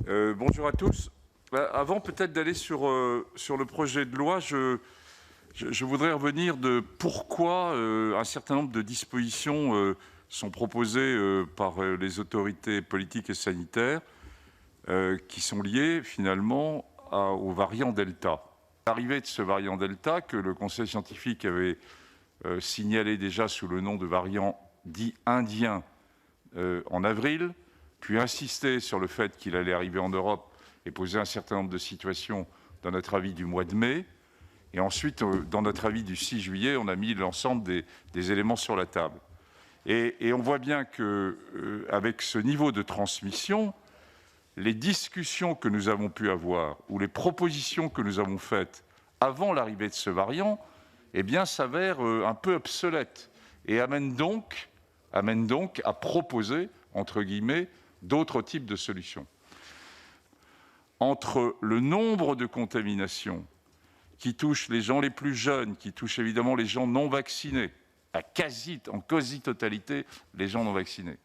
Bonjour à tous. Avant peut-être d'aller sur le projet de loi, je voudrais revenir de pourquoi un certain nombre de dispositions sont proposées par les autorités politiques et sanitaires qui sont liées finalement au variant Delta. L'arrivée de ce variant Delta que le Conseil scientifique avait signalé déjà sous le nom de variant dit indien en avril, puis insisté sur le fait qu'il allait arriver en Europe et poser un certain nombre de situations dans notre avis du mois de mai. Et ensuite, dans notre avis du 6 juillet, on a mis l'ensemble des éléments sur la table. Et on voit bien qu'avec ce niveau de transmission, les discussions que nous avons pu avoir ou les propositions que nous avons faites avant l'arrivée de ce variant, eh bien, s'avèrent un peu obsolètes et amènent donc à proposer, entre guillemets, d'autres types de solutions. Entre le nombre de contaminations qui touchent les gens les plus jeunes, qui touchent évidemment les gens non vaccinés, en quasi-totalité les gens non vaccinés,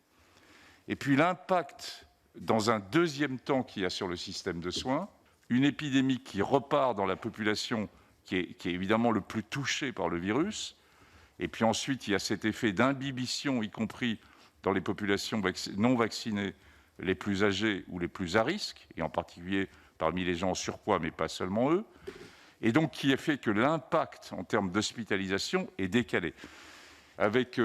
et puis l'impact dans un deuxième temps qu'il y a sur le système de soins, une épidémie qui repart dans la population qui est évidemment le plus touchée par le virus, et puis ensuite il y a cet effet d'imbibition, y compris dans les populations non vaccinées les plus âgés ou les plus à risque, et en particulier parmi les gens en surpoids, mais pas seulement eux, et donc qui a fait que l'impact en termes d'hospitalisation est décalé, avec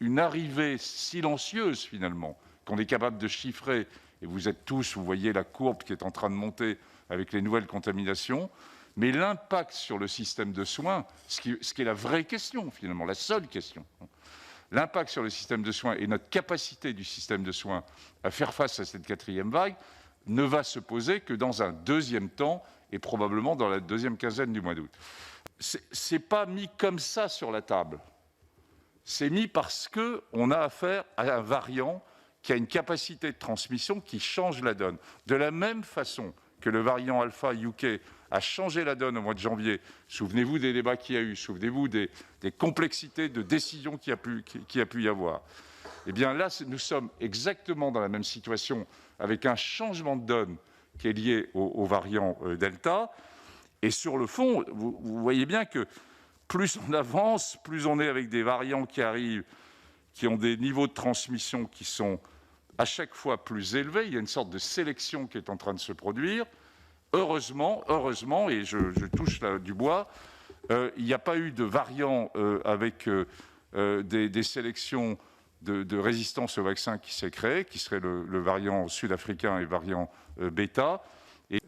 une arrivée silencieuse finalement, qu'on est capable de chiffrer, et vous voyez la courbe qui est en train de monter avec les nouvelles contaminations, mais l'impact sur le système de soins, ce qui est la vraie question finalement, la seule question, l'impact sur le système de soins et notre capacité du système de soins à faire face à cette quatrième vague ne va se poser que dans un deuxième temps et probablement dans la deuxième quinzaine du mois d'août. C'est pas mis comme ça sur la table. C'est mis parce qu'on a affaire à un variant qui a une capacité de transmission qui change la donne. De la même façon que le variant Alpha UK a changé la donne au mois de janvier. Souvenez-vous des débats qu'il y a eu, souvenez-vous des complexités de décision qu'il y a pu y avoir. Eh bien là, nous sommes exactement dans la même situation avec un changement de donne qui est lié au variant Delta. Et sur le fond, vous voyez bien que plus on avance, plus on est avec des variants qui arrivent, qui ont des niveaux de transmission qui sont à chaque fois plus élevés. Il y a une sorte de sélection qui est en train de se produire. Heureusement, et je touche là du bois, il n'y a pas eu de variant avec des sélections de résistance au vaccin qui s'est créé, qui serait le variant sud-africain et le variant bêta. Et,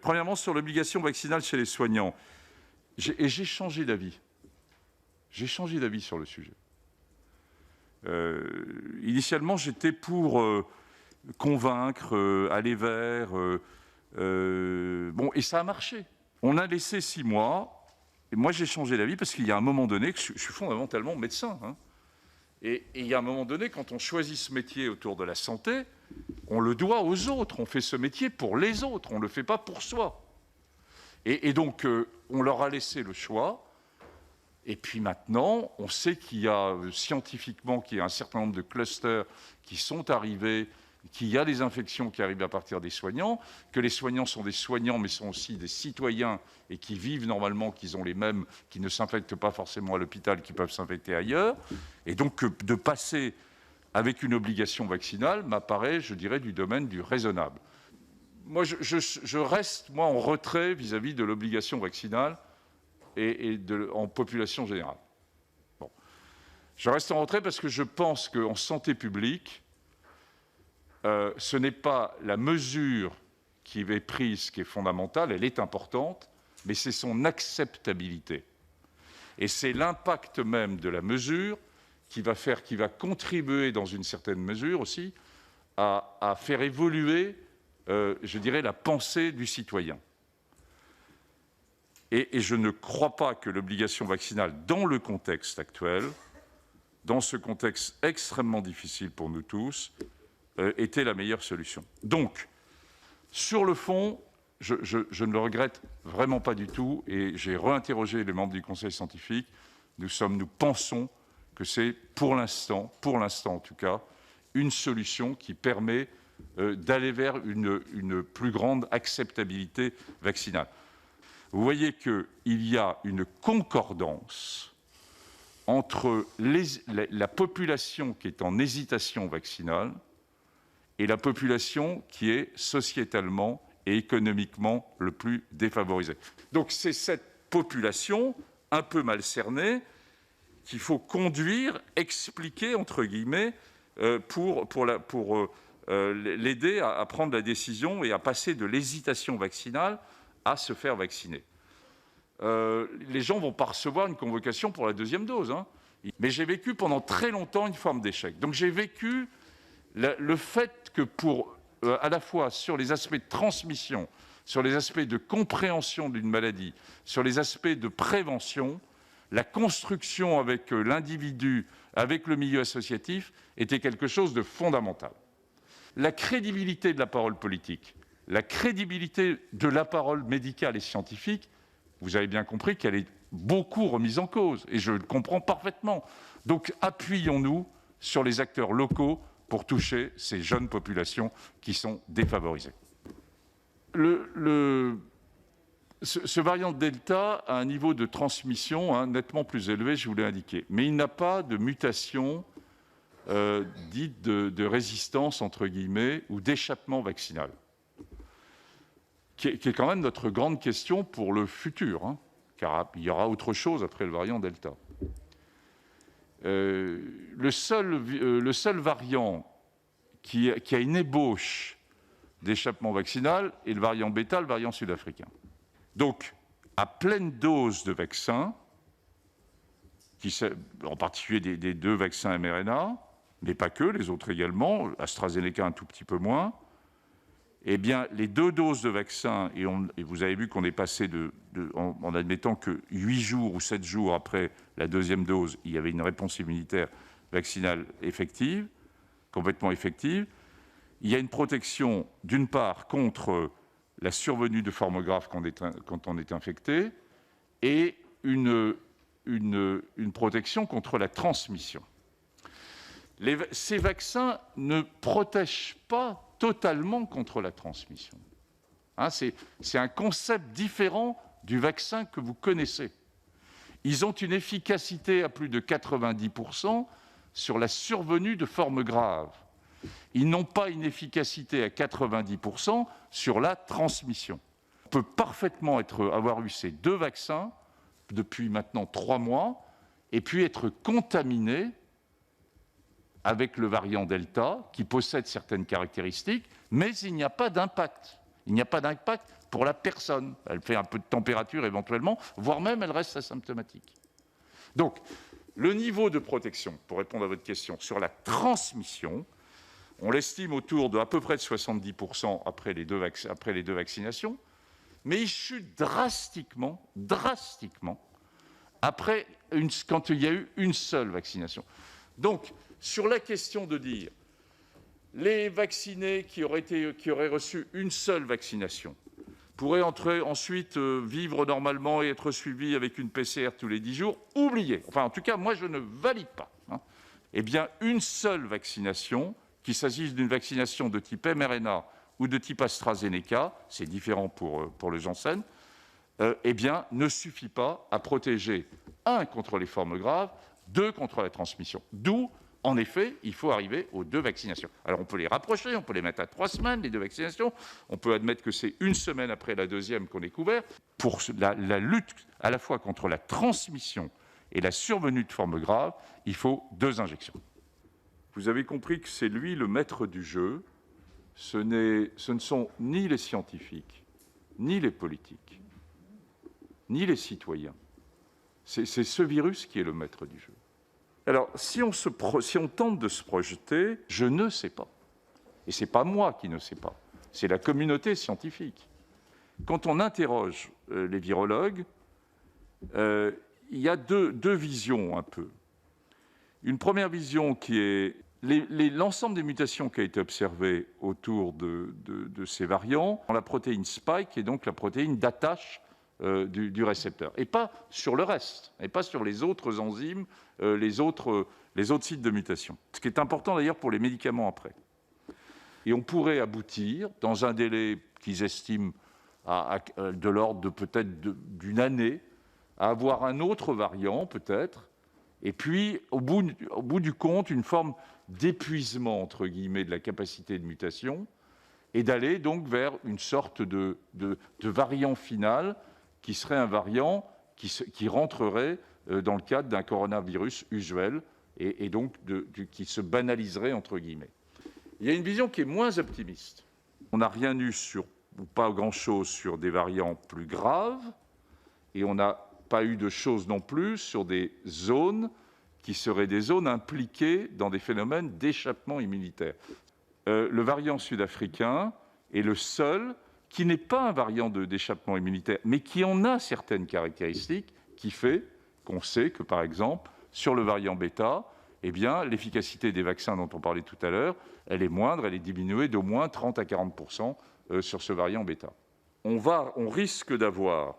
premièrement, sur l'obligation vaccinale chez les soignants, j'ai changé d'avis. J'ai changé d'avis sur le sujet. Initialement, j'étais pour convaincre, aller vers... et ça a marché. On a laissé 6 mois, et moi j'ai changé d'avis parce qu'il y a un moment donné, que je suis fondamentalement médecin, et il y a un moment donné, quand on choisit ce métier autour de la santé, on le doit aux autres, on fait ce métier pour les autres, on ne le fait pas pour soi. Et donc, on leur a laissé le choix, et puis maintenant, on sait qu'il y a scientifiquement qu'il y a un certain nombre de clusters qui sont arrivés, qu'il y a des infections qui arrivent à partir des soignants, que les soignants sont des soignants, mais sont aussi des citoyens et qui vivent normalement, qu'ils ont les mêmes, qui ne s'infectent pas forcément à l'hôpital, qui peuvent s'infecter ailleurs. Et donc, de passer avec une obligation vaccinale m'apparaît, je dirais, du domaine du raisonnable. Moi, je reste, en retrait vis-à-vis de l'obligation vaccinale en population générale. Bon. Je reste en retrait parce que je pense qu'en santé publique, ce n'est pas la mesure qui est prise qui est fondamentale, elle est importante, mais c'est son acceptabilité. Et c'est l'impact même de la mesure qui va contribuer dans une certaine mesure aussi à faire évoluer, je dirais, la pensée du citoyen. Et je ne crois pas que l'obligation vaccinale, dans le contexte actuel, dans ce contexte extrêmement difficile pour nous tous, était la meilleure solution. Donc, sur le fond, je ne le regrette vraiment pas du tout, et j'ai réinterrogé les membres du Conseil scientifique. Nous pensons que c'est, pour l'instant en tout cas, une solution qui permet d'aller vers une plus grande acceptabilité vaccinale. Vous voyez qu'il y a une concordance entre la population qui est en hésitation vaccinale et la population qui est sociétalement et économiquement le plus défavorisée. Donc c'est cette population un peu mal cernée qu'il faut conduire, expliquer, entre guillemets, pour l'aider à prendre la décision et à passer de l'hésitation vaccinale à se faire vacciner. Les gens ne vont pas recevoir une convocation pour la deuxième dose, hein. Mais j'ai vécu pendant très longtemps une forme d'échec. Donc j'ai vécu le fait que à la fois sur les aspects de transmission, sur les aspects de compréhension d'une maladie, sur les aspects de prévention, la construction avec l'individu, avec le milieu associatif, était quelque chose de fondamental. La crédibilité de la parole politique, la crédibilité de la parole médicale et scientifique, vous avez bien compris qu'elle est beaucoup remise en cause, et je le comprends parfaitement. Donc appuyons-nous sur les acteurs locaux pour toucher ces jeunes populations qui sont défavorisées. Ce variant Delta a un niveau de transmission nettement plus élevé, je vous l'ai indiqué, mais il n'a pas de mutation dite de résistance, entre guillemets, ou d'échappement vaccinal, qui est quand même notre grande question pour le futur, car il y aura autre chose après le variant Delta. Le seul variant qui a une ébauche d'échappement vaccinal est le variant bêta, le variant sud-africain. Donc, à pleine dose de vaccin, en particulier des 2 vaccins mRNA, mais pas que, les autres également, AstraZeneca un tout petit peu moins, eh bien, les 2 doses de vaccin, et vous avez vu qu'on est passé en admettant que 8 jours ou 7 jours après la deuxième dose, il y avait une réponse immunitaire vaccinale effective, complètement effective. Il y a une protection, d'une part, contre la survenue de formes graves quand on est infecté, et une protection contre la transmission. Ces vaccins ne protègent pas totalement contre la transmission. C'est un concept différent du vaccin que vous connaissez. Ils ont une efficacité à plus de 90% sur la survenue de formes graves. Ils n'ont pas une efficacité à 90% sur la transmission. On peut parfaitement avoir eu ces 2 vaccins depuis maintenant 3 mois et puis être contaminé avec le variant Delta, qui possède certaines caractéristiques, mais il n'y a pas d'impact. Il n'y a pas d'impact pour la personne. Elle fait un peu de température éventuellement, voire même elle reste asymptomatique. Donc, le niveau de protection, pour répondre à votre question, sur la transmission, on l'estime autour de à peu près de 70% après les deux vaccinations, mais il chute drastiquement, quand il y a eu une seule vaccination. Donc, sur la question de dire les vaccinés qui auraient reçu une seule vaccination pourraient ensuite vivre normalement et être suivis avec une PCR tous les 10 jours, oubliez. Enfin, en tout cas, moi, je ne valide pas. Eh bien, une seule vaccination, qu'il s'agisse d'une vaccination de type mRNA ou de type AstraZeneca, c'est différent pour le Janssen, ne suffit pas à protéger, 1, contre les formes graves, 2, contre la transmission. D'où, en effet, il faut arriver aux 2 vaccinations. Alors, on peut les rapprocher, on peut les mettre à 3 semaines, les 2 vaccinations. On peut admettre que c'est 1 semaine après la deuxième qu'on est couvert. Pour la lutte à la fois contre la transmission et la survenue de formes graves, il faut 2 injections. Vous avez compris que c'est lui le maître du jeu. Ce ne sont ni les scientifiques, ni les politiques, ni les citoyens. C'est ce virus qui est le maître du jeu. Alors, si on tente de se projeter, je ne sais pas. Et ce n'est pas moi qui ne sais pas, c'est la communauté scientifique. Quand on interroge les virologues, il y a deux visions un peu. Une première vision qui est l'ensemble des mutations qui a été observé autour de ces variants, la protéine spike et donc la protéine d'attache du récepteur, et pas sur le reste, et pas sur les autres enzymes, les autres sites de mutation. Ce qui est important d'ailleurs pour les médicaments après. Et on pourrait aboutir, dans un délai qu'ils estiment de l'ordre de peut-être d'une année, à avoir un autre variant, peut-être, et puis, au bout du compte, une forme d'épuisement, entre guillemets, de la capacité de mutation, et d'aller donc vers une sorte de variant final, qui serait un variant qui rentrerait dans le cadre d'un coronavirus usuel, et donc qui se banaliserait, entre guillemets. Il y a une vision qui est moins optimiste. On n'a rien eu ou pas grand-chose sur des variants plus graves, et on n'a pas eu de choses non plus sur des zones qui seraient des zones impliquées dans des phénomènes d'échappement immunitaire. Le variant sud-africain est le seul qui n'est pas un variant d'échappement immunitaire, mais qui en a certaines caractéristiques, qui fait qu'on sait que, par exemple, sur le variant bêta, eh bien, l'efficacité des vaccins dont on parlait tout à l'heure, elle est moindre, elle est diminuée d'au moins 30 à 40% sur ce variant bêta. On risque d'avoir,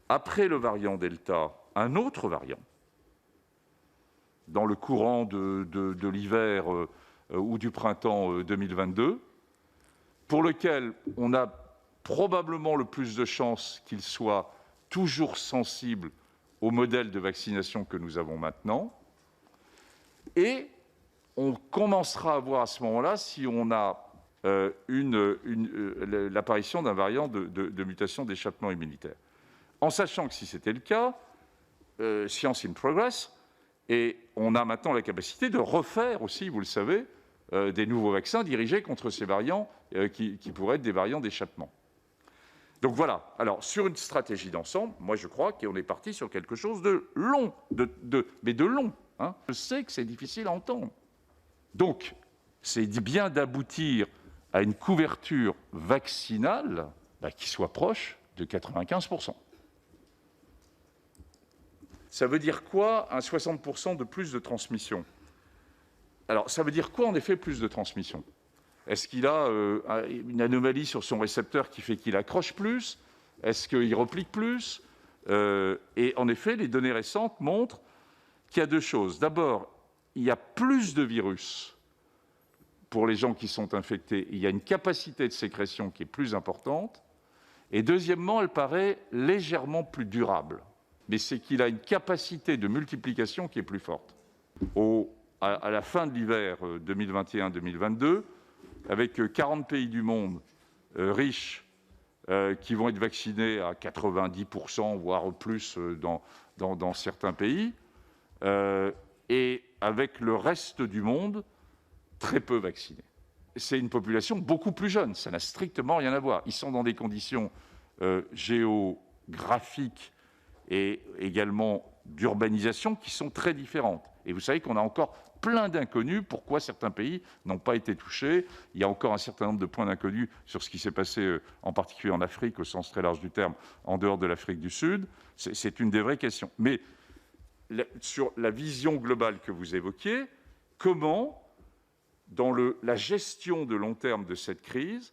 après le variant Delta, un autre variant dans le courant de l'hiver ou du printemps 2022, pour lequel on a probablement le plus de chances qu'il soit toujours sensible au modèle de vaccination que nous avons maintenant. Et on commencera à voir à ce moment-là si on a l'apparition d'un variant de mutation d'échappement immunitaire. En sachant que si c'était le cas, science in progress, et on a maintenant la capacité de refaire aussi, vous le savez, des nouveaux vaccins dirigés contre ces variants qui pourraient être des variants d'échappement. Donc voilà, alors sur une stratégie d'ensemble, moi je crois qu'on est parti sur quelque chose de long, mais de long. Hein. Je sais que c'est difficile à entendre. Donc, c'est bien d'aboutir à une couverture vaccinale qui soit proche de 95%. Ça veut dire quoi, un 60% de plus de transmission? Alors, ça veut dire quoi, en effet, plus de transmission? Est-ce qu'il a une anomalie sur son récepteur qui fait qu'il accroche plus? Est-ce qu'il replique plus? Et en effet, les données récentes montrent qu'il y a deux choses. D'abord, il y a plus de virus pour les gens qui sont infectés. Il y a une capacité de sécrétion qui est plus importante. Et deuxièmement, elle paraît légèrement plus durable. Mais c'est qu'il a une capacité de multiplication qui est plus forte. À la fin de l'hiver 2021-2022, avec 40 pays du monde riches qui vont être vaccinés à 90%, voire plus dans certains pays, et avec le reste du monde très peu vacciné. C'est une population beaucoup plus jeune, ça n'a strictement rien à voir. Ils sont dans des conditions géographiques et également d'urbanisation qui sont très différentes. Et vous savez qu'on a encore plein d'inconnus, pourquoi certains pays n'ont pas été touchés. Il y a encore un certain nombre de points d'inconnus sur ce qui s'est passé, en particulier en Afrique, au sens très large du terme, en dehors de l'Afrique du Sud. C'est une des vraies questions. Mais sur la vision globale que vous évoquiez, comment, dans la gestion de long terme de cette crise,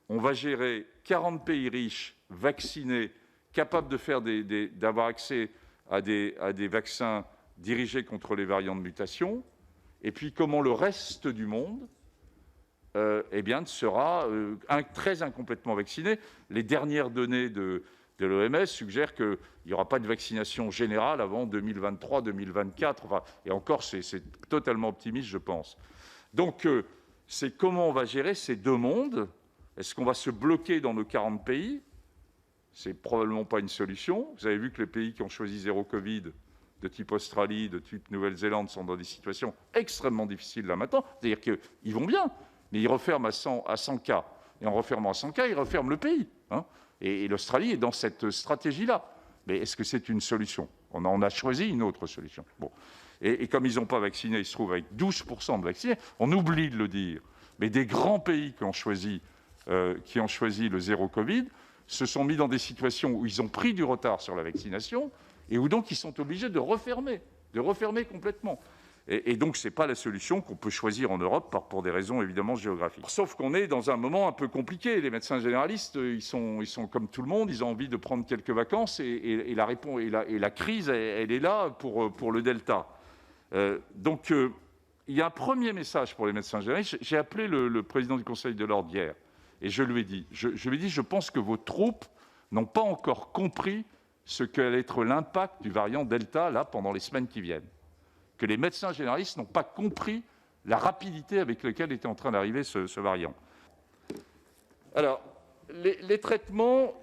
on va gérer 40 pays riches, vaccinés, capables d'avoir accès à des vaccins dirigés contre les variants de mutation, et puis comment le reste du monde sera très incomplètement vacciné. Les dernières données de l'OMS suggèrent qu'il n'y aura pas de vaccination générale avant 2023-2024. Enfin, et encore, c'est totalement optimiste, je pense. Donc, c'est comment on va gérer ces deux mondes. Est-ce qu'on va se bloquer dans nos 40 pays? C'est probablement pas une solution. Vous avez vu que les pays qui ont choisi zéro Covid, de type Australie, de type Nouvelle-Zélande, sont dans des situations extrêmement difficiles là maintenant. C'est-à-dire qu'ils vont bien, mais ils referment à 100 cas. Et en refermant à 100 cas, ils referment le pays. Hein. Et l'Australie est dans cette stratégie-là. Mais est-ce que c'est une solution? On a choisi une autre solution. Bon. Et comme ils n'ont pas vacciné, ils se trouvent avec 12% de vaccinés. On oublie de le dire. Mais des grands pays qui ont choisi le zéro Covid se sont mis dans des situations où ils ont pris du retard sur la vaccination et où donc ils sont obligés de refermer complètement. Et donc, ce n'est pas la solution qu'on peut choisir en Europe pour des raisons évidemment géographiques. Sauf qu'on est dans un moment un peu compliqué. Les médecins généralistes, ils sont comme tout le monde, ils ont envie de prendre quelques vacances et la crise, elle est là pour le Delta. Donc, il y a un premier message pour les médecins généralistes. J'ai appelé le président du Conseil de l'Ordre hier et je lui ai dit, je pense que vos troupes n'ont pas encore compris ce qu'allait être l'impact du variant Delta là pendant les semaines qui viennent. Que les médecins généralistes n'ont pas compris la rapidité avec laquelle était en train d'arriver ce variant. Alors, les traitements,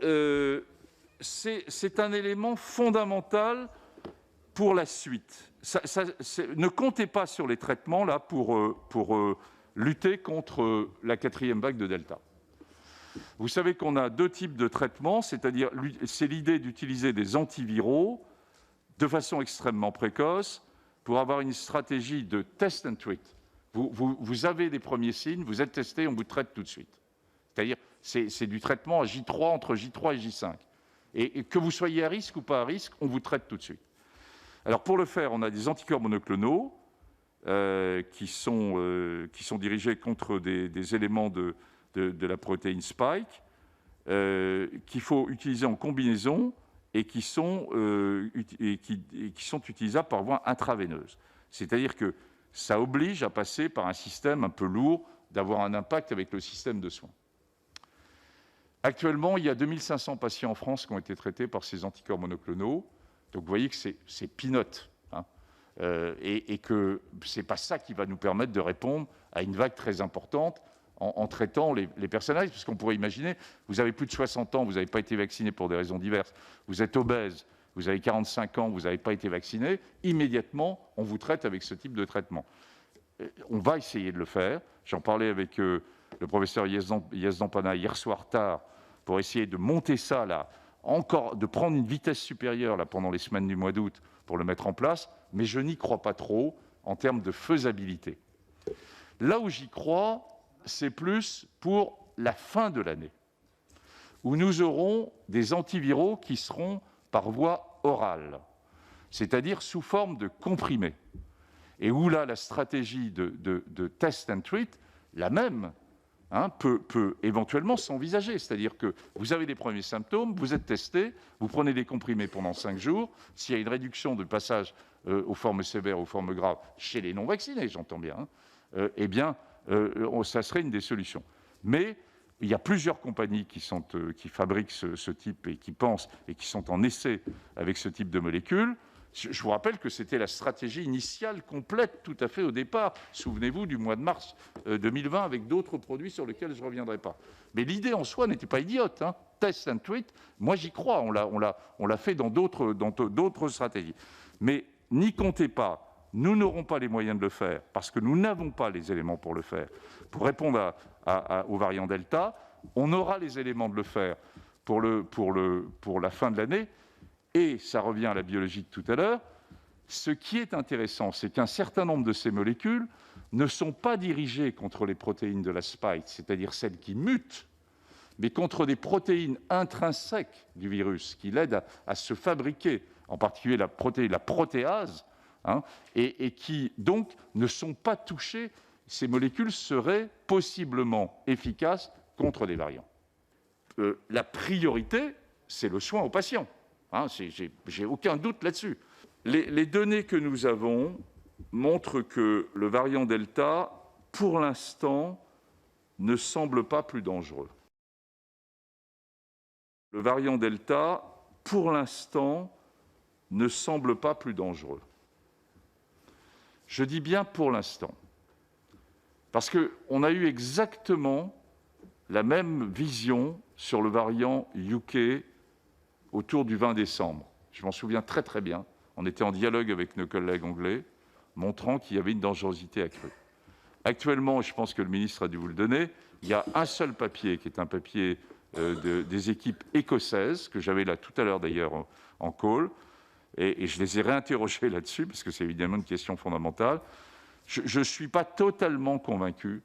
c'est un élément fondamental pour la suite. Ne comptez pas sur les traitements là pour lutter contre la 4e vague de Delta. Vous savez qu'on a 2 types de traitements, c'est-à-dire c'est l'idée d'utiliser des antiviraux de façon extrêmement précoce pour avoir une stratégie de test and treat. Vous avez des premiers signes, vous êtes testé, on vous traite tout de suite. C'est-à-dire c'est du traitement à J3, entre J3 et J5. Et que vous soyez à risque ou pas à risque, on vous traite tout de suite. Alors pour le faire, on a des anticorps monoclonaux qui sont dirigés contre des éléments de la protéine spike qu'il faut utiliser en combinaison et qui sont utilisables par voie intraveineuse. C'est-à-dire que ça oblige à passer par un système un peu lourd, d'avoir un impact avec le système de soins. Actuellement, il y a 2500 patients en France qui ont été traités par ces anticorps monoclonaux. Donc vous voyez que c'est peanut, hein, et que ce n'est pas ça qui va nous permettre de répondre à une vague très importante en traitant les personnes à risque. Parce qu'on pourrait imaginer, vous avez plus de 60 ans, vous n'avez pas été vacciné pour des raisons diverses, vous êtes obèse, vous avez 45 ans, vous n'avez pas été vacciné, immédiatement, on vous traite avec ce type de traitement. On va essayer de le faire. J'en parlais avec le professeur Yazdan Pana hier soir tard pour essayer de monter ça là, encore, de prendre une vitesse supérieure là, pendant les semaines du mois d'août pour le mettre en place, mais je n'y crois pas trop en termes de faisabilité. Là où j'y crois, c'est plus pour la fin de l'année, où nous aurons des antiviraux qui seront par voie orale, c'est-à-dire sous forme de comprimés, et où là, la stratégie de test and treat, la même, hein, peut éventuellement s'envisager. C'est-à-dire que vous avez des premiers symptômes, vous êtes testé, vous prenez des comprimés pendant 5 jours. S'il y a une réduction de passage aux formes sévères, aux formes graves, chez les non-vaccinés, j'entends bien, eh bien, ça serait une des solutions. Mais il y a plusieurs compagnies qui fabriquent ce type et qui pensent et qui sont en essai avec ce type de molécules. Je vous rappelle que c'était la stratégie initiale complète tout à fait au départ. Souvenez-vous du mois de mars 2020 avec d'autres produits sur lesquels je ne reviendrai pas. Mais l'idée en soi n'était pas idiote, hein. Test and treat, moi j'y crois, on l'a fait dans d'autres stratégies. Mais n'y comptez pas, nous n'aurons pas les moyens de le faire parce que nous n'avons pas les éléments pour le faire. Pour répondre au variant Delta, on aura les éléments de le faire pour la fin de l'année. Et ça revient à la biologie de tout à l'heure, ce qui est intéressant, c'est qu'un certain nombre de ces molécules ne sont pas dirigées contre les protéines de la spike, c'est-à-dire celles qui mutent, mais contre des protéines intrinsèques du virus qui l'aident à se fabriquer, en particulier la protéase, hein, et qui donc ne sont pas touchées. Ces molécules seraient possiblement efficaces contre les variants. La priorité, c'est le soin aux patients. Hein, j'ai aucun doute là-dessus. Les données que nous avons montrent que le variant Delta, pour l'instant, ne semble pas plus dangereux. Le variant Delta, pour l'instant, ne semble pas plus dangereux. Je dis bien pour l'instant, parce qu'on a eu exactement la même vision sur le variant UK autour du 20 décembre. Je m'en souviens très très bien. On était en dialogue avec nos collègues anglais, montrant qu'il y avait une dangerosité accrue. Actuellement, je pense que le ministre a dû vous le donner, il y a un seul papier, qui est un papier des équipes écossaises, que j'avais là tout à l'heure d'ailleurs en call, et je les ai réinterrogés là-dessus, parce que c'est évidemment une question fondamentale. Je ne suis pas totalement convaincu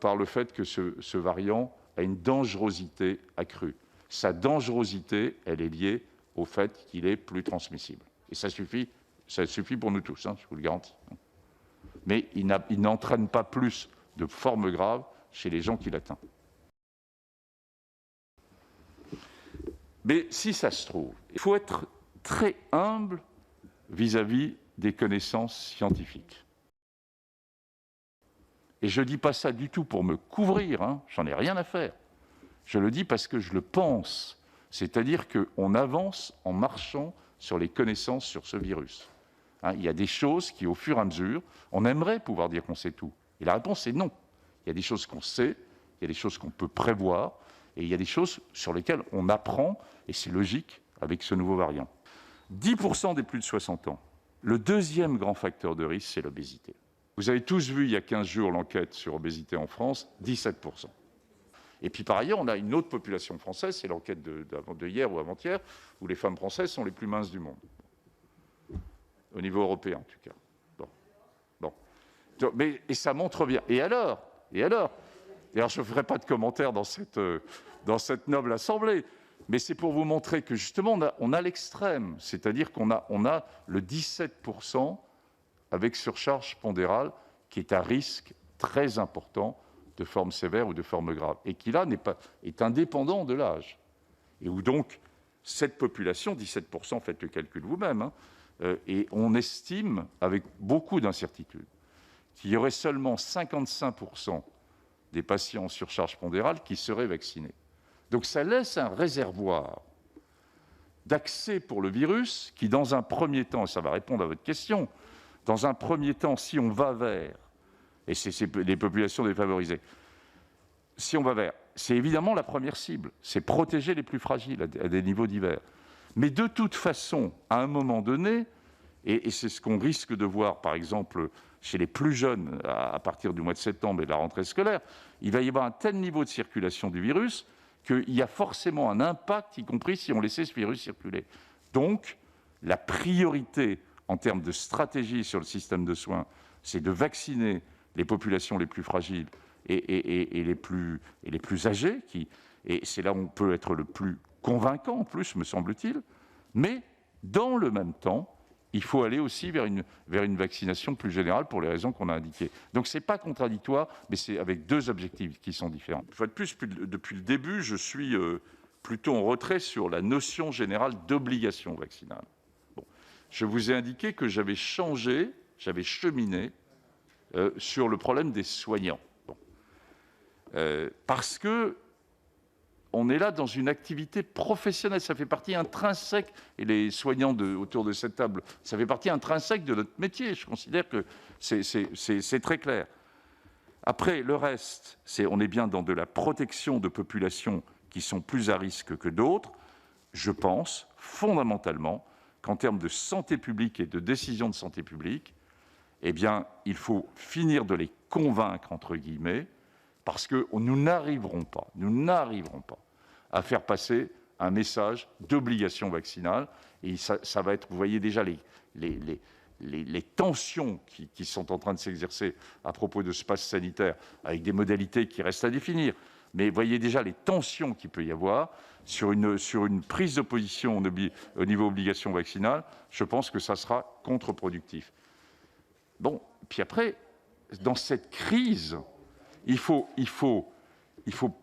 par le fait que ce variant a une dangerosité accrue. Sa dangerosité, elle est liée au fait qu'il est plus transmissible. Et ça suffit pour nous tous, hein, je vous le garantis. Mais il n'entraîne pas plus de formes graves chez les gens qui l'atteignent. Mais si ça se trouve, il faut être très humble vis-à-vis des connaissances scientifiques. Et je ne dis pas ça du tout pour me couvrir, hein, j'en ai rien à faire. Je le dis parce que je le pense. C'est-à-dire qu'on avance en marchant sur les connaissances sur ce virus. Hein, il y a des choses qui, au fur et à mesure, on aimerait pouvoir dire qu'on sait tout. Et la réponse est non. Il y a des choses qu'on sait, il y a des choses qu'on peut prévoir, et il y a des choses sur lesquelles on apprend, et c'est logique avec ce nouveau variant. 10% des plus de 60 ans. Le deuxième grand facteur de risque, c'est l'obésité. Vous avez tous vu il y a 15 jours l'enquête sur l'obésité en France, 17%. Et puis par ailleurs, on a une autre population française, c'est l'enquête de hier ou avant-hier, où les femmes françaises sont les plus minces du monde. Au niveau européen, en tout cas. Bon. Mais, et ça montre bien. Et alors, d'ailleurs, je ne ferai pas de commentaires dans cette noble assemblée, mais c'est pour vous montrer que justement, on a l'extrême, c'est-à-dire qu'on a le 17% avec surcharge pondérale qui est à risque très important de forme sévère ou de forme grave, et qui là est indépendant de l'âge. Et où donc, cette population, 17%, faites le calcul vous-même, hein, et on estime, avec beaucoup d'incertitudes, qu'il y aurait seulement 55% des patients en surcharge pondérale qui seraient vaccinés. Donc ça laisse un réservoir d'accès pour le virus qui, dans un premier temps, et ça va répondre à votre question, dans un premier temps, si on va vers, et c'est les populations défavorisées, si on va vers, c'est évidemment la première cible, c'est protéger les plus fragiles à des niveaux divers. Mais de toute façon, à un moment donné, et c'est ce qu'on risque de voir, par exemple, chez les plus jeunes, à partir du mois de septembre et de la rentrée scolaire, il va y avoir un tel niveau de circulation du virus qu'il y a forcément un impact, y compris si on laissait ce virus circuler. Donc, la priorité en termes de stratégie sur le système de soins, c'est de vacciner les populations les plus fragiles et les plus âgés, et c'est là où on peut être le plus convaincant, en plus, me semble-t-il. Mais, dans le même temps, il faut aller aussi vers une vaccination plus générale pour les raisons qu'on a indiquées. Donc, ce n'est pas contradictoire, mais c'est avec deux objectifs qui sont différents. Une fois de plus, depuis le début, je suis plutôt en retrait sur la notion générale d'obligation vaccinale. Bon. Je vous ai indiqué que j'avais cheminé sur le problème des soignants. Bon. Parce que on est là dans une activité professionnelle, ça fait partie intrinsèque, et les soignants autour de cette table, ça fait partie intrinsèque de notre métier. Je considère que c'est très clair. Après, le reste, on est bien dans de la protection de populations qui sont plus à risque que d'autres. Je pense fondamentalement qu'en termes de santé publique et de décision de santé publique, eh bien, il faut finir de les convaincre, entre guillemets, parce que nous n'arriverons pas à faire passer un message d'obligation vaccinale. Et ça va être, vous voyez déjà les tensions qui sont en train de s'exercer à propos de ce pass sanitaire, avec des modalités qui restent à définir. Mais voyez déjà les tensions qu'il peut y avoir sur une prise de position au niveau obligation vaccinale. Je pense que ça sera contre-productif. Bon, puis après, dans cette crise, il faut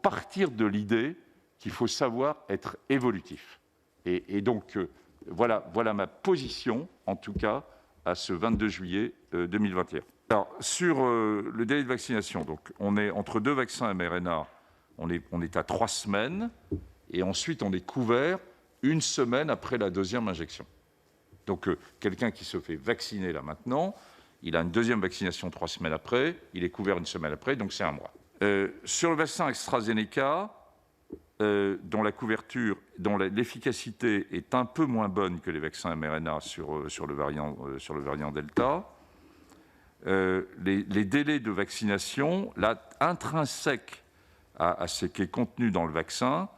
partir de l'idée qu'il faut savoir être évolutif. Et donc, voilà ma position, en tout cas, à ce 22 juillet 2021. Alors, sur le délai de vaccination, donc, on est entre deux vaccins mRNA, on est à 3 semaines, et ensuite on est couvert 1 semaine après la deuxième injection. Donc, quelqu'un qui se fait vacciner là maintenant, il a une deuxième vaccination 3 semaines après, il est couvert 1 semaine après, donc c'est 1 mois. Sur le vaccin AstraZeneca, dont la couverture, dont l'efficacité est un peu moins bonne que les vaccins mRNA sur le variant Delta, les délais de vaccination, là, intrinsèques à ce qui est contenu dans le vaccin,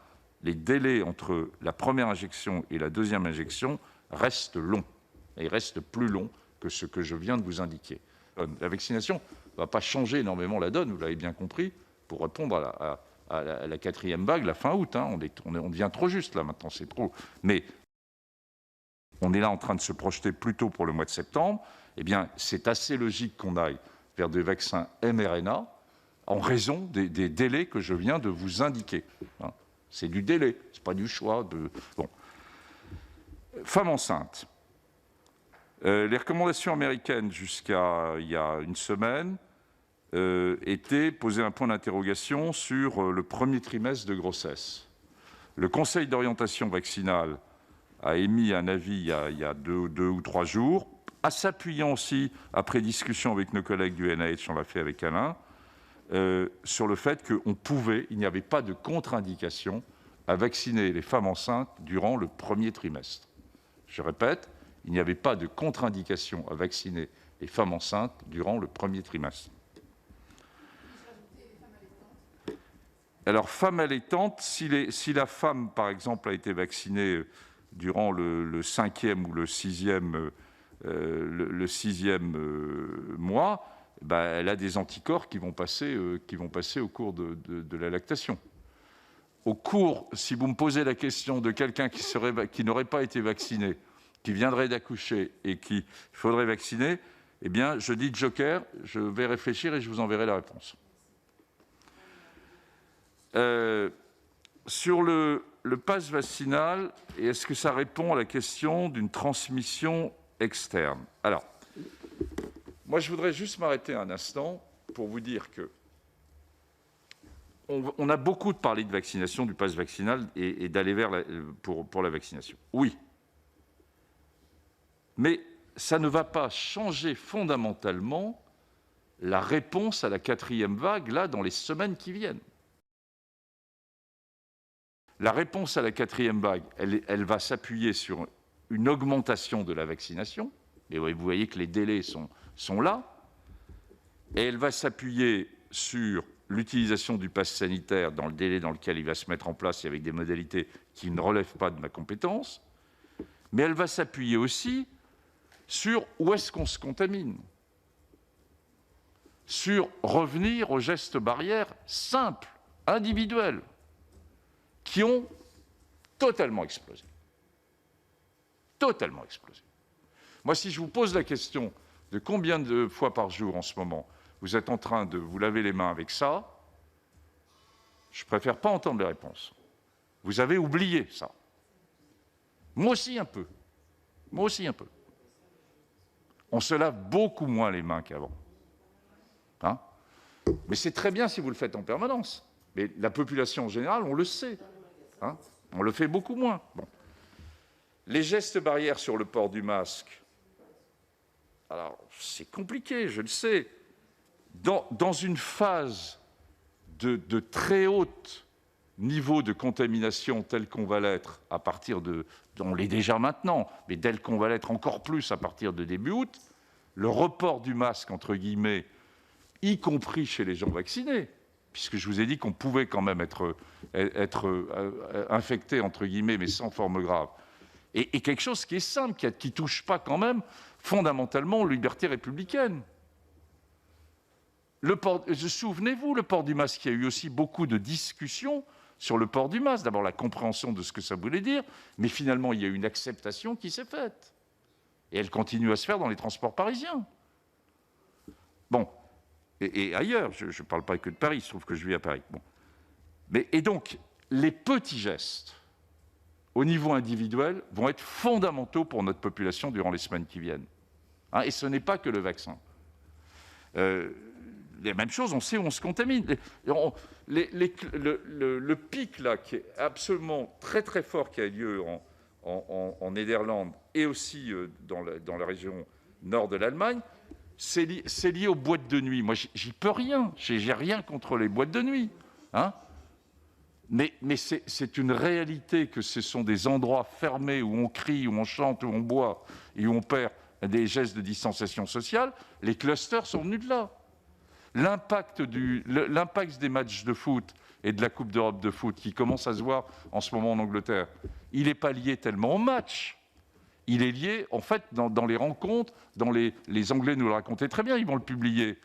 les délais entre la première injection et la deuxième injection restent longs, et restent plus longs que ce que je viens de vous indiquer. La vaccination ne va pas changer énormément la donne, vous l'avez bien compris, pour répondre à la 4e vague, la fin août. Hein. On devient trop juste là maintenant, c'est trop. Mais on est là en train de se projeter plutôt pour le mois de septembre. Eh bien, c'est assez logique qu'on aille vers des vaccins mRNA en raison des délais que je viens de vous indiquer. Hein. C'est du délai, ce n'est pas du choix. Bon. Femmes enceintes. Les recommandations américaines jusqu'à il y a 1 semaine était posé un point d'interrogation sur le premier trimestre de grossesse. Le Conseil d'orientation vaccinale a émis un avis il y a deux ou 3 jours, en s'appuyant aussi, après discussion avec nos collègues du NIH, on l'a fait avec Alain, sur le fait qu'il n'y avait pas de contre-indication à vacciner les femmes enceintes durant le premier trimestre. Je répète, il n'y avait pas de contre-indication à vacciner les femmes enceintes durant le premier trimestre. Alors, femme allaitante, si la femme, par exemple, a été vaccinée durant le 5e ou le 6e mois, elle a des anticorps qui vont passer au cours de la lactation. Si vous me posez la question de quelqu'un qui n'aurait pas été vacciné, qui viendrait d'accoucher et qu'il faudrait vacciner, eh bien, je dis joker, je vais réfléchir et je vous enverrai la réponse. Sur le pass vaccinal, est-ce que ça répond à la question d'une transmission externe? Alors, moi, je voudrais juste m'arrêter un instant pour vous dire que on a beaucoup parlé de vaccination, du pass vaccinal et d'aller pour la vaccination. Oui. Mais ça ne va pas changer fondamentalement la réponse à la 4e vague, là, dans les semaines qui viennent. La réponse à la 4e vague, elle va s'appuyer sur une augmentation de la vaccination, et vous voyez que les délais sont là, et elle va s'appuyer sur l'utilisation du pass sanitaire dans le délai dans lequel il va se mettre en place et avec des modalités qui ne relèvent pas de ma compétence, mais elle va s'appuyer aussi sur où est-ce qu'on se contamine, sur revenir aux gestes barrières simples, individuels, qui ont totalement explosé. Totalement explosé. Moi, si je vous pose la question de combien de fois par jour en ce moment vous êtes en train de vous laver les mains avec ça, je préfère pas entendre les réponses. Vous avez oublié ça. Moi aussi un peu. Moi aussi un peu. On se lave beaucoup moins les mains qu'avant. Hein ? Mais c'est très bien si vous le faites en permanence. Mais la population en général, on le sait. Hein ? On le fait beaucoup moins. Bon. Les gestes barrières sur le port du masque, alors c'est compliqué, je le sais. Dans une phase de très haut niveau de contamination tel qu'on va l'être à partir de... On l'est déjà maintenant, mais tel qu'on va l'être encore plus à partir de début août, le report du masque, entre guillemets, y compris chez les gens vaccinés, puisque je vous ai dit qu'on pouvait quand même être infecté, entre guillemets, mais sans forme grave, et quelque chose qui est simple, qui ne touche pas quand même fondamentalement aux libertés républicaines. Souvenez-vous, le port du masque, il y a eu aussi beaucoup de discussions sur le port du masque. D'abord, la compréhension de ce que ça voulait dire, mais finalement, il y a eu une acceptation qui s'est faite. Et elle continue à se faire dans les transports parisiens. Bon, et ailleurs, je ne parle pas que de Paris, il se trouve que je vis à Paris. Bon. Et donc, les petits gestes, au niveau individuel, vont être fondamentaux pour notre population durant les semaines qui viennent. Hein, et ce n'est pas que le vaccin. La même chose, on sait où on se contamine. Le pic, là, qui est absolument très très fort, qui a lieu en Néderlande et aussi dans la région nord de l'Allemagne, c'est lié aux boîtes de nuit. Moi, j'y peux rien. J'ai rien contre les boîtes de nuit. Hein, mais c'est une réalité que ce sont des endroits fermés où on crie, où on chante, où on boit et où on perd des gestes de distanciation sociale. Les clusters sont venus de là. L'impact des matchs de foot et de la Coupe d'Europe de foot qui commence à se voir en ce moment en Angleterre, il n'est pas lié tellement au match. Il est lié, en fait, dans les rencontres, les Anglais nous le racontaient très bien, ils vont le publier,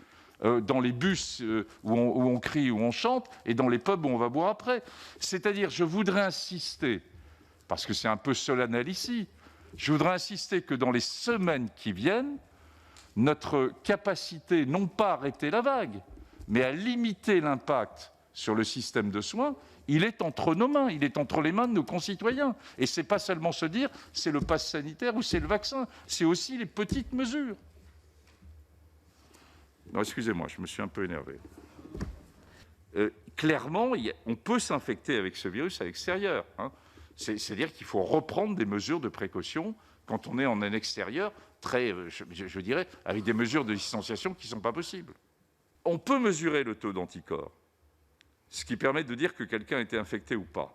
dans les bus où on crie, où on chante, et dans les pubs où on va boire après. C'est-à-dire, je voudrais insister, parce que c'est un peu solennel ici, je voudrais insister que dans les semaines qui viennent, notre capacité, non pas à arrêter la vague, mais à limiter l'impact sur le système de soins, il est entre nos mains, il est entre les mains de nos concitoyens. Et ce n'est pas seulement se dire c'est le pass sanitaire ou c'est le vaccin, c'est aussi les petites mesures. Non, excusez-moi, je me suis un peu énervé. Clairement, on peut s'infecter avec ce virus à l'extérieur, hein. C'est-à-dire qu'il faut reprendre des mesures de précaution quand on est en un extérieur, je dirais, avec des mesures de distanciation qui ne sont pas possibles. On peut mesurer le taux d'anticorps, ce qui permet de dire que quelqu'un a été infecté ou pas.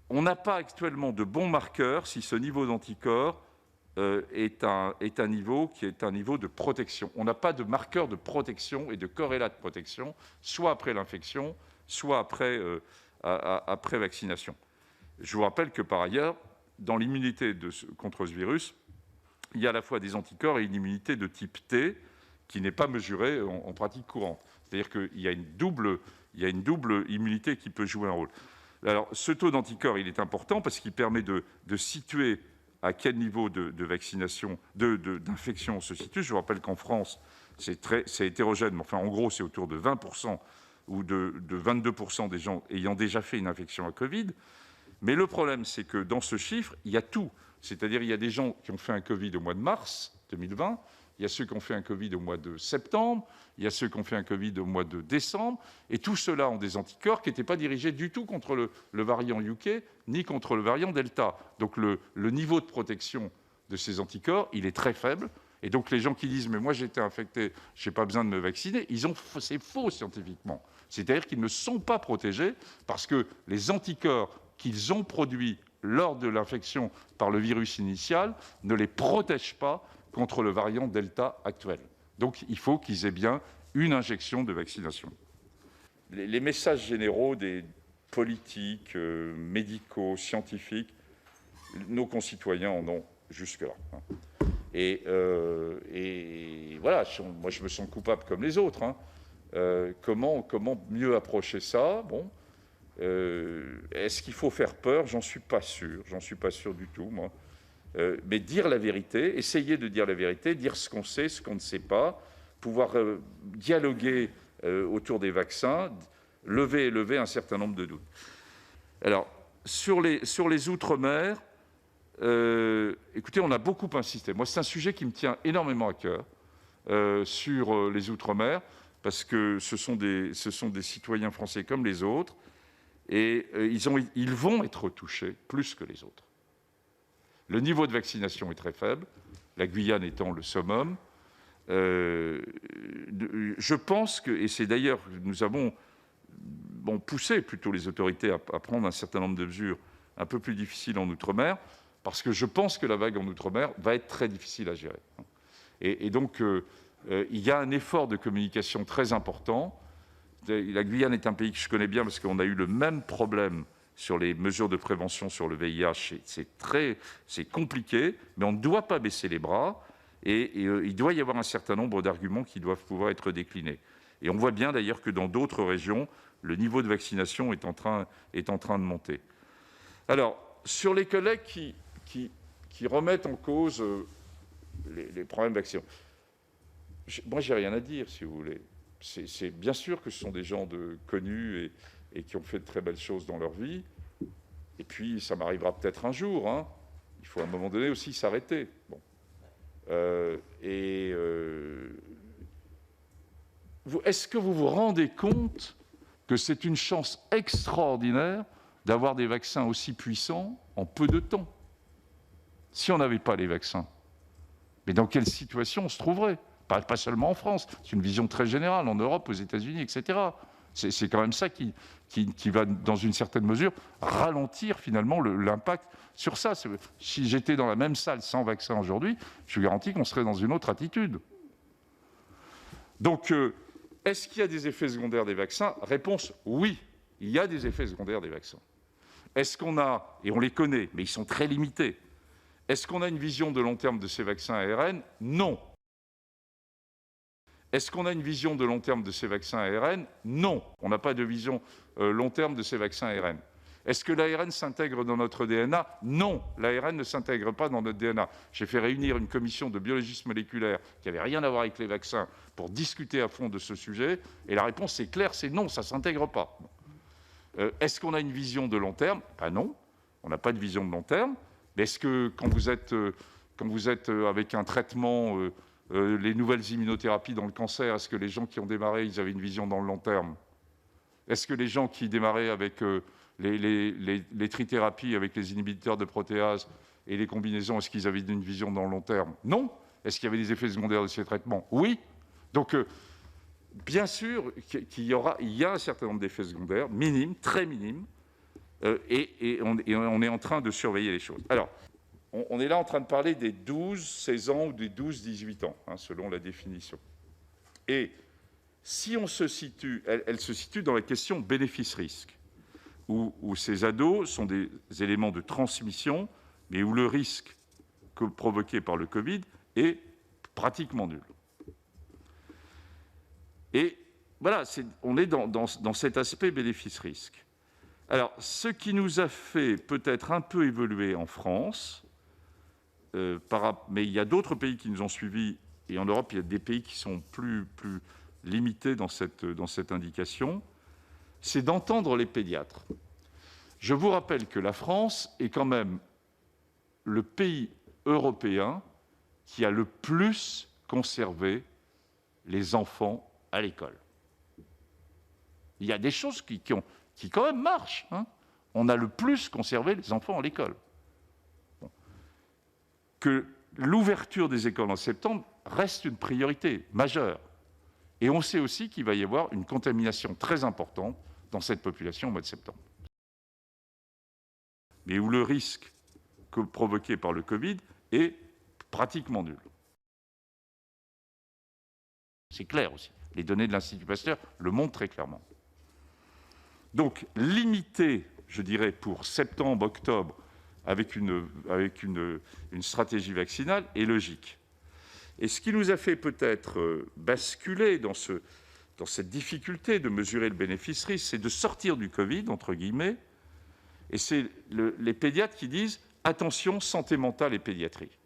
On n'a pas actuellement de bons marqueurs si ce niveau d'anticorps est un niveau qui est un niveau de protection. On n'a pas de marqueur de protection et de corrélat de protection, soit après l'infection, soit après vaccination. Je vous rappelle que, par ailleurs, dans l'immunité contre ce virus, il y a à la fois des anticorps et une immunité de type T qui n'est pas mesurée en pratique courante. C'est-à-dire qu'il y a une double immunité qui peut jouer un rôle. Alors, ce taux d'anticorps, il est important parce qu'il permet de situer à quel niveau de vaccination, d'infection on se situe. Je vous rappelle qu'en France, c'est hétérogène, mais enfin, en gros, c'est autour de 20% ou de 22% des gens ayant déjà fait une infection à Covid. Mais le problème, c'est que dans ce chiffre, il y a tout. C'est-à-dire, il y a des gens qui ont fait un Covid au mois de mars 2020, il y a ceux qui ont fait un Covid au mois de septembre, il y a ceux qui ont fait un Covid au mois de décembre, et tous ceux-là ont des anticorps qui n'étaient pas dirigés du tout contre le variant UK, ni contre le variant Delta. Donc le niveau de protection de ces anticorps, il est très faible. Et donc les gens qui disent « mais moi j'ai été infecté, je n'ai pas besoin de me vacciner », c'est faux scientifiquement. C'est-à-dire qu'ils ne sont pas protégés parce que les anticorps qu'ils ont produits lors de l'infection par le virus initial ne les protègent pas contre le variant Delta actuel. Donc il faut qu'ils aient bien une injection de vaccination. Les messages généraux des politiques, médicaux, scientifiques, nos concitoyens en ont jusque-là. Et voilà, moi je me sens coupable comme les autres. Comment mieux approcher ça? Bon. Est-ce qu'il faut faire peur? J'en suis pas sûr du tout, moi. Mais dire la vérité, essayer de dire la vérité, dire ce qu'on sait, ce qu'on ne sait pas, pouvoir dialoguer autour des vaccins, lever un certain nombre de doutes. Alors, sur les Outre-mer, écoutez, on a beaucoup insisté. Moi, c'est un sujet qui me tient énormément à cœur, sur les Outre-mer, parce que ce sont des citoyens français comme les autres, et ils vont être touchés plus que les autres. Le niveau de vaccination est très faible, la Guyane étant le summum. Je pense que, et c'est d'ailleurs, nous avons poussé plutôt les autorités à prendre un certain nombre de mesures un peu plus difficiles en Outre-mer, parce que je pense que la vague en Outre-mer va être très difficile à gérer. Et donc, il y a un effort de communication très important. La Guyane est un pays que je connais bien parce qu'on a eu le même problème sur les mesures de prévention sur le VIH. C'est compliqué, mais on ne doit pas baisser les bras et il doit y avoir un certain nombre d'arguments qui doivent pouvoir être déclinés. Et on voit bien d'ailleurs que dans d'autres régions, le niveau de vaccination est en train de monter. Alors, sur les collègues qui remettent en cause les problèmes vaccinaux, moi, j'ai rien à dire, si vous voulez. C'est bien sûr que ce sont des gens connus et qui ont fait de très belles choses dans leur vie. Et puis, ça m'arrivera peut-être un jour. Il faut à un moment donné aussi s'arrêter. Bon. Est-ce que vous vous rendez compte que c'est une chance extraordinaire d'avoir des vaccins aussi puissants en peu de temps? Si on n'avait pas les vaccins, mais dans quelle situation on se trouverait? Pas seulement en France, c'est une vision très générale, en Europe, aux États-Unis, etc. C'est quand même ça qui va, dans une certaine mesure, ralentir finalement l'impact sur ça. Si j'étais dans la même salle sans vaccin aujourd'hui, je vous garantis qu'on serait dans une autre attitude. Donc, est-ce qu'il y a des effets secondaires des vaccins? Réponse, oui, il y a des effets secondaires des vaccins. Est-ce qu'on a, et on les connaît, mais ils sont très limités, est-ce qu'on a une vision de long terme de ces vaccins ARN? Non. Est-ce qu'on a une vision de long terme de ces vaccins ARN? Non, on n'a pas de vision long terme de ces vaccins ARN. Est-ce que l'ARN s'intègre dans notre DNA? Non, l'ARN ne s'intègre pas dans notre DNA. J'ai fait réunir une commission de biologistes moléculaires qui n'avait rien à voir avec les vaccins pour discuter à fond de ce sujet, et la réponse est claire, c'est non, ça ne s'intègre pas. Est-ce qu'on a une vision de long terme? Ben non, on n'a pas de vision de long terme. Mais est-ce que quand vous êtes avec un traitement les nouvelles immunothérapies dans le cancer, est-ce que les gens qui ont démarré, ils avaient une vision dans le long terme? Est-ce que les gens qui démarraient avec les trithérapies, avec les inhibiteurs de protéase et les combinaisons, est-ce qu'ils avaient une vision dans le long terme? Non. Est-ce qu'il y avait des effets secondaires de ces traitements? Oui. Donc, bien sûr qu'il y a un certain nombre d'effets secondaires, minimes, très minimes, et on est en train de surveiller les choses. Alors, on est là en train de parler des 12-16 ans ou des 12-18 ans, selon la définition. Et si on se situe, elle se situe dans la question bénéfice-risque, où ces ados sont des éléments de transmission, mais où le risque provoqué par le Covid est pratiquement nul. Et voilà, on est dans cet aspect bénéfice-risque. Alors, ce qui nous a fait peut-être un peu évoluer en France, mais il y a d'autres pays qui nous ont suivis, et en Europe, il y a des pays qui sont plus limités dans cette indication, c'est d'entendre les pédiatres. Je vous rappelle que la France est quand même le pays européen qui a le plus conservé les enfants à l'école. Il y a des choses qui quand même marchent. On a le plus conservé les enfants à l'école. Que l'ouverture des écoles en septembre reste une priorité majeure. Et on sait aussi qu'il va y avoir une contamination très importante dans cette population au mois de septembre. Mais où le risque provoqué par le Covid est pratiquement nul. C'est clair aussi. Les données de l'Institut Pasteur le montrent très clairement. Donc, limiter, je dirais, pour septembre, octobre, avec une stratégie vaccinale est logique. Et ce qui nous a fait peut-être basculer dans cette difficulté de mesurer le bénéfice-risque, c'est de sortir du Covid, entre guillemets, et c'est les pédiatres qui disent « attention, santé mentale et pédiatrie ».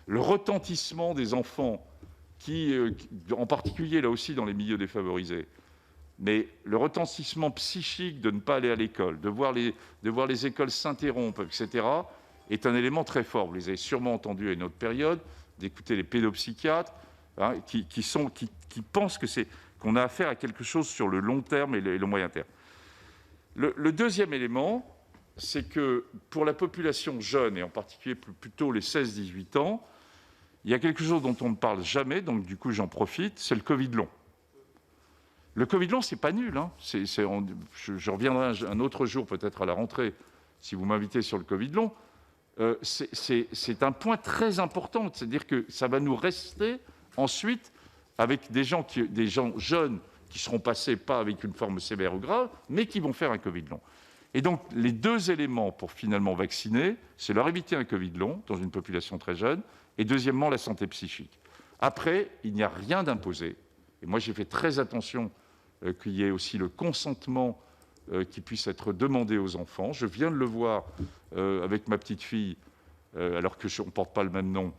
Le retentissement des enfants, en particulier là aussi dans les milieux défavorisés, mais le retentissement psychique de ne pas aller à l'école, de voir les écoles s'interrompre, etc., est un élément très fort. Vous les avez sûrement entendus à une autre période, d'écouter les pédopsychiatres, qui pensent qu'on a affaire à quelque chose sur le long terme et le moyen terme. Le deuxième élément, c'est que pour la population jeune, et en particulier plutôt les 16-18 ans, il y a quelque chose dont on ne parle jamais, donc du coup j'en profite, c'est le Covid long. Le Covid long, c'est pas nul. Je reviendrai un autre jour, peut-être à la rentrée, si vous m'invitez sur le Covid long. C'est un point très important, c'est-à-dire que ça va nous rester ensuite avec des gens jeunes qui seront passés pas avec une forme sévère ou grave, mais qui vont faire un Covid long. Et donc, les deux éléments pour finalement vacciner, c'est leur éviter un Covid long dans une population très jeune, et deuxièmement, la santé psychique. Après, il n'y a rien d'imposé. Et moi, j'ai fait très attention qu'il y ait aussi le consentement qui puisse être demandé aux enfants. Je viens de le voir avec ma petite fille, alors qu'on ne porte pas le même nom,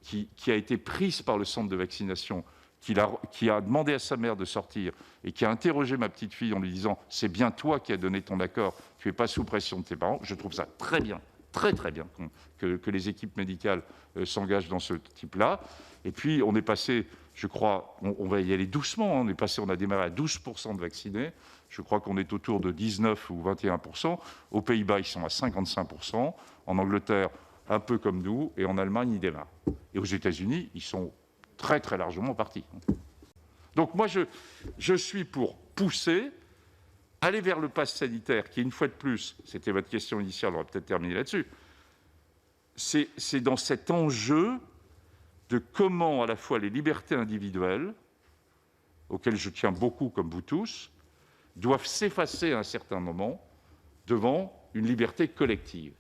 qui a été prise par le centre de vaccination, qui a demandé à sa mère de sortir et qui a interrogé ma petite fille en lui disant « c'est bien toi qui as donné ton accord, tu n'es pas sous pression de tes parents ». Je trouve ça très bien, très très bien que les équipes médicales s'engagent dans ce type-là. Et puis on est passé, je crois, on va y aller doucement, on a démarré à 12% de vaccinés, je crois qu'on est autour de 19 ou 21%. Aux Pays-Bas, ils sont à 55%, en Angleterre, un peu comme nous, et en Allemagne, ils démarrent. Et aux États-Unis, ils sont très très largement partis. Donc moi, je suis pour pousser, aller vers le pass sanitaire, qui une fois de plus, c'était votre question initiale, on va peut-être terminer là-dessus, c'est dans cet enjeu de comment à la fois les libertés individuelles, auxquelles je tiens beaucoup comme vous tous, doivent s'effacer à un certain moment devant une liberté collective.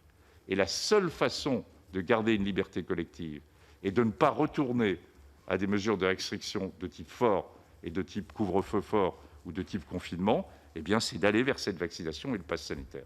Et la seule façon de garder une liberté collective et de ne pas retourner à des mesures de restriction de type fort et de type couvre-feu fort ou de type confinement, eh bien, c'est d'aller vers cette vaccination et le pass sanitaire.